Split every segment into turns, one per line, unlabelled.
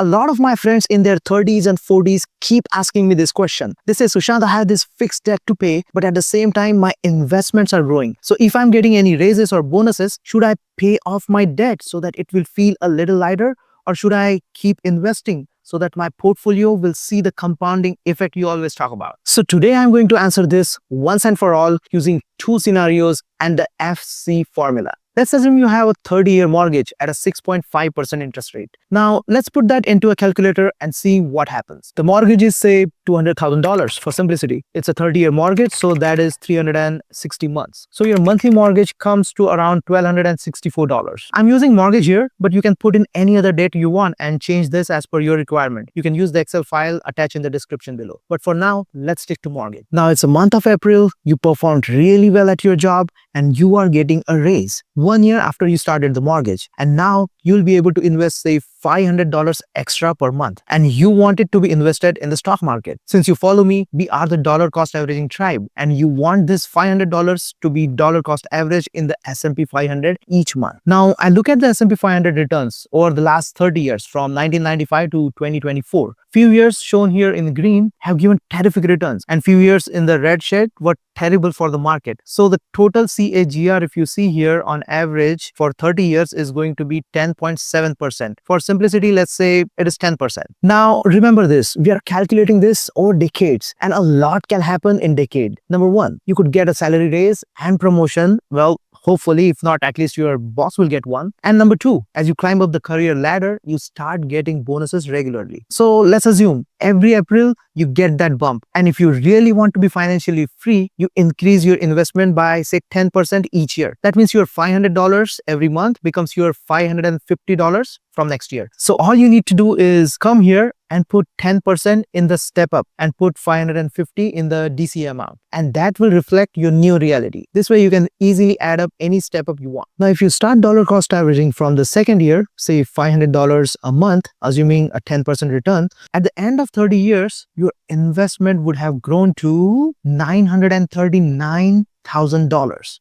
A lot of my friends in their 30s and 40s keep asking me this question. They say, Sushant, I have this fixed debt to pay, but at the same time, my investments are growing. So if I'm getting any raises or bonuses, should I pay off my debt so that it will feel a little lighter? Or should I keep investing so that my portfolio will see the compounding effect you always talk about? So today I'm going to answer this once and for all using two scenarios and the FC formula. Let's assume you have a 30-year mortgage at a 6.5% interest rate. Now, let's put that into a calculator and see what happens. The mortgage is, say, $200,000 for simplicity. It's a 30-year mortgage, so that is 360 months. So your monthly mortgage comes to around $1,264. I'm using mortgage here, but you can put in any other date you want and change this as per your requirement. You can use the Excel file attached in the description below. But for now, let's stick to mortgage. Now, it's a month of April. You performed really well at your job and you are getting a raise 1 year after you started the mortgage. And now you'll be able to invest, say, $500 extra per month. And you want it to be invested in the stock market. Since you follow me, we are the dollar cost averaging tribe. And you want this $500 to be dollar cost average in the S&P 500 each month. Now, I look at the S&P 500 returns over the last 30 years from 1995 to 2024. Few years shown here in green have given terrific returns and few years in the red shade were terrible for the market. So the total CAGR, if you see here on average for 30 years is going to be 10.7%. For simplicity, let's say it is 10%. Now, remember this, we are calculating this over decades and a lot can happen in decade. Number one, you could get a salary raise and promotion. Well, hopefully, if not, at least your boss will get one. And number two, as you climb up the career ladder, you start getting bonuses regularly. So let's assume every April you get that bump. And if you really want to be financially free, you increase your investment by, say, 10% each year. That means your $500 every month becomes your $550 from next year. So all you need to do is come here and put 10% in the step up and put 550 in the DC amount. And that will reflect your new reality. This way you can easily add up any step up you want. Now, if you start dollar cost averaging from the second year, say $500 a month, assuming a 10% return, at the end of 30 years, your investment would have grown to $939,000.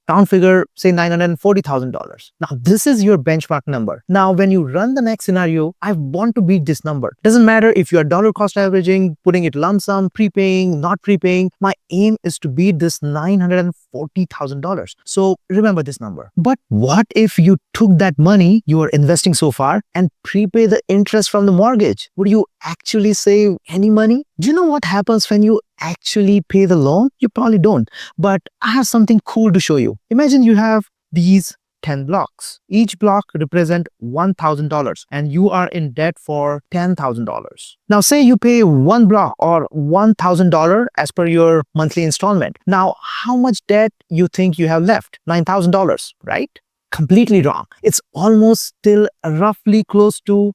Round figure, say $940,000. Now, this is your benchmark number. Now, when you run the next scenario, I want to beat this number. Doesn't matter if you are dollar cost averaging, putting it lump sum, prepaying, not prepaying. My aim is to beat this $940,000. So remember this number. But what if you took that money you are investing so far and prepay the interest from the mortgage? Would you actually save any money? Do you know what happens when you actually pay the loan? You probably don't. But I have something cool to show you. Imagine you have these 10 blocks. Each block represents $1,000 and you are in debt for $10,000. Now say you pay one block or $1,000 as per your monthly installment. Now how much debt you think you have left? $9,000, right? Completely wrong. It's almost still roughly close to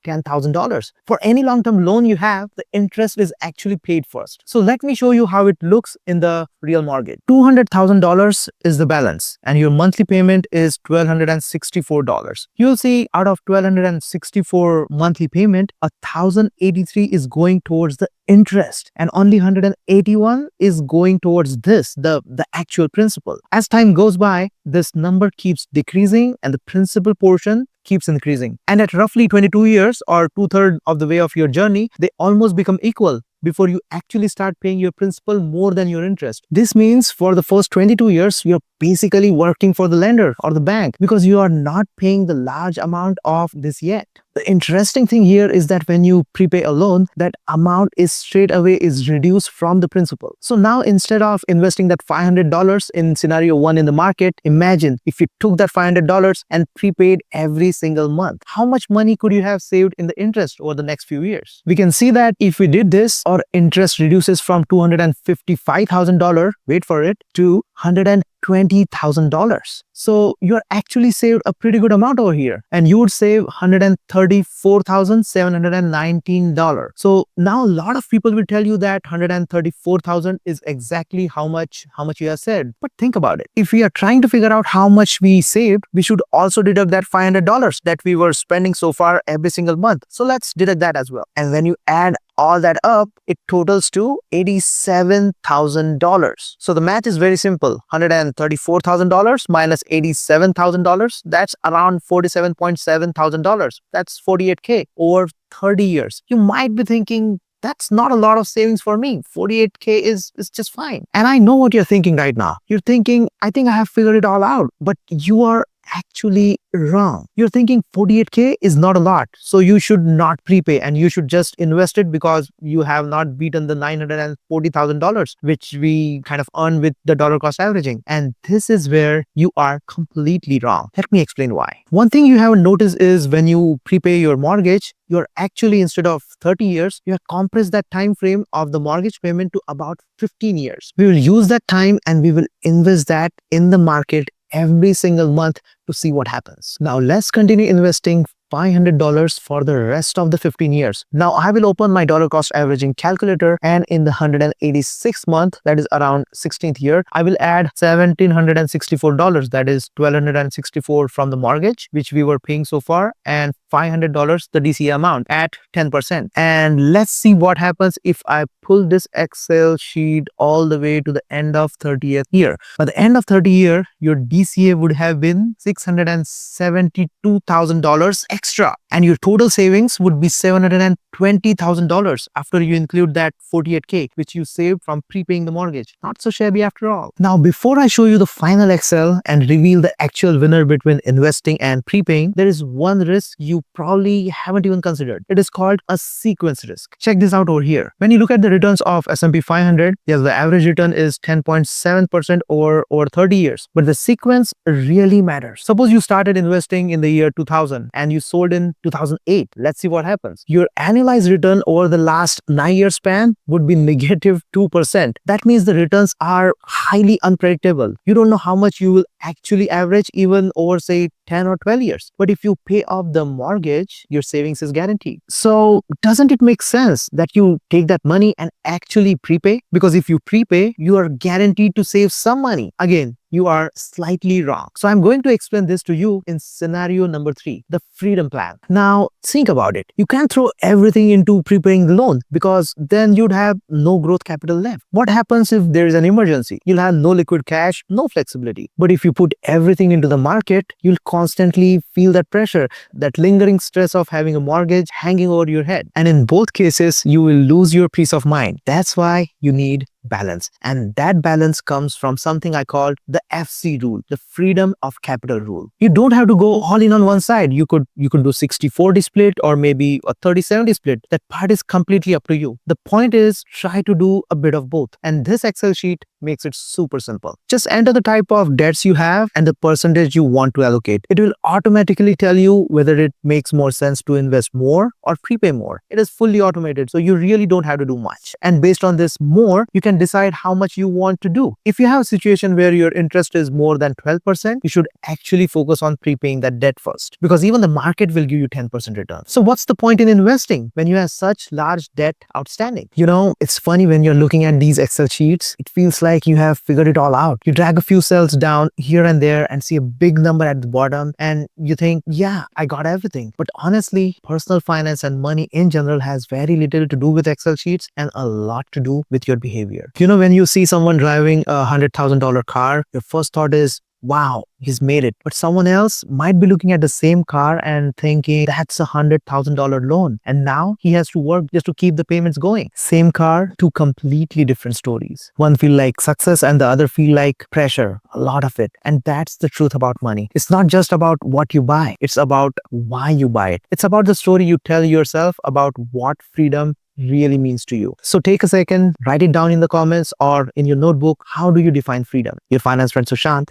$10,000. For any long-term loan you have, the interest is actually paid first. So let me show you how it looks in the real mortgage. $200,000 is the balance and your monthly payment is $1,264. You'll see out of $1,264 monthly payment, $1,083 is going towards the interest and only $181 is going towards this, the actual principal. As time goes by, this number keeps decreasing and the principal portion keeps increasing. And at roughly 22 years or 2/3 of the way of your journey, they almost become equal before you actually start paying your principal more than your interest. This means for the first 22 years, you're basically working for the lender or the bank because you are not paying the large amount of this yet. The interesting thing here is that when you prepay a loan, that amount is straight away is reduced from the principal. So now instead of investing that $500 in scenario 1 in the market, imagine if you took that $500 and prepaid every single month. How much money could you have saved in the interest over the next few years? We can see that if we did this, our interest reduces from $255,000, wait for it, to $120,000. So you're actually saved a pretty good amount over here and you would save $134,719. So now a lot of people will tell you that $134,000 is exactly how much you have saved. But think about it. If we are trying to figure out how much we saved, we should also deduct that $500 that we were spending so far every single month. So let's deduct that as well. And when you add all that up, it totals to $87,000. So the math is very simple. $134,000 minus $87,000, that's around $47,700. That's 48K over 30 years. You might be thinking, that's not a lot of savings for me. 48K is just fine. And I know what you're thinking right now. You're thinking, I think I have figured it all out. But you are actually wrong. You're thinking 48K is not a lot, so you should not prepay and you should just invest it because you have not beaten the $940,000 which we kind of earn with the dollar cost averaging. And this is where you are completely wrong. Let me explain why. One thing you haven't noticed is when you prepay your mortgage, you're actually, instead of 30 years, you have compressed that time frame of the mortgage payment to about 15 years. We will use that time and we will invest that in the market every single month to see what happens. Now let's continue investing $500 for the rest of the 15 years. Now I will open my dollar cost averaging calculator, and in the 186th month, that is around 16th year, I will add $1,764, that is $1,264 from the mortgage which we were paying so far, and $500 the DCA amount at 10%. And let's see what happens if I pull this Excel sheet all the way to the end of 30th year. By the end of 30th year, your DCA would have been $672,000 extra, and your total savings would be $720,000 after you include that 48K which you saved from prepaying the mortgage. Not so shabby after all. Now before I show you the final Excel and reveal the actual winner between investing and prepaying, there is one risk you probably haven't even considered. It is called a sequence risk. Check this out over here. When you look at the returns of S&P 500, yes, the average return is 10.7% over 30 years, but the sequence really matters. Suppose you started investing in the year 2000 and you sold in 2008. Let's see what happens. Your annualized return over the last 9-year span would be negative 2%. That means the returns are highly unpredictable. You don't know how much you will actually average even over, say, 10 or 12 years. But if you pay off the mortgage, your savings is guaranteed. So doesn't it make sense that you take that money and actually prepay? Because if you prepay, you are guaranteed to save some money. Again, you are slightly wrong. So I'm going to explain this to you in scenario number 3, the freedom plan. Now think about it. You can't throw everything into prepaying the loan because then you'd have no growth capital left. What happens if there is an emergency? You'll have no liquid cash, no flexibility. But if you put everything into the market, you'll constantly feel that pressure, that lingering stress of having a mortgage hanging over your head. And in both cases, you will lose your peace of mind. That's why you need balance. And that balance comes from something I call the FC rule, the freedom of capital rule. You don't have to go all in on one side. You could do 60-40 split or maybe a 30-70 split. That part is completely up to you. The point is, try to do a bit of both. And this Excel sheet makes it super simple. Just enter the type of debts you have and the percentage you want to allocate. It will automatically tell you whether it makes more sense to invest more or prepay more. It is fully automated, so you really don't have to do much. And based on this more, you can decide how much you want to do. If you have a situation where your interest is more than 12%, you should actually focus on prepaying that debt first, because even the market will give you 10% return. So what's the point in investing when you have such large debt outstanding? You know, it's funny when you're looking at these Excel sheets, it feels like you have figured it all out. You drag a few cells down here and there and see a big number at the bottom and you think, yeah, I got everything. But honestly, personal finance and money in general has very little to do with Excel sheets and a lot to do with your behavior. You know, when you see someone driving a $100,000 car, your first thought is, wow, he's made it. But someone else might be looking at the same car and thinking, that's a $100,000 loan. And now he has to work just to keep the payments going. Same car, two completely different stories. One feel like success and the other feel like pressure, a lot of it. And that's the truth about money. It's not just about what you buy. It's about why you buy it. It's about the story you tell yourself about what freedom really means to you. So take a second, write it down in the comments or in your notebook. How do you define freedom? Your finance friend Sushant,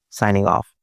signing off.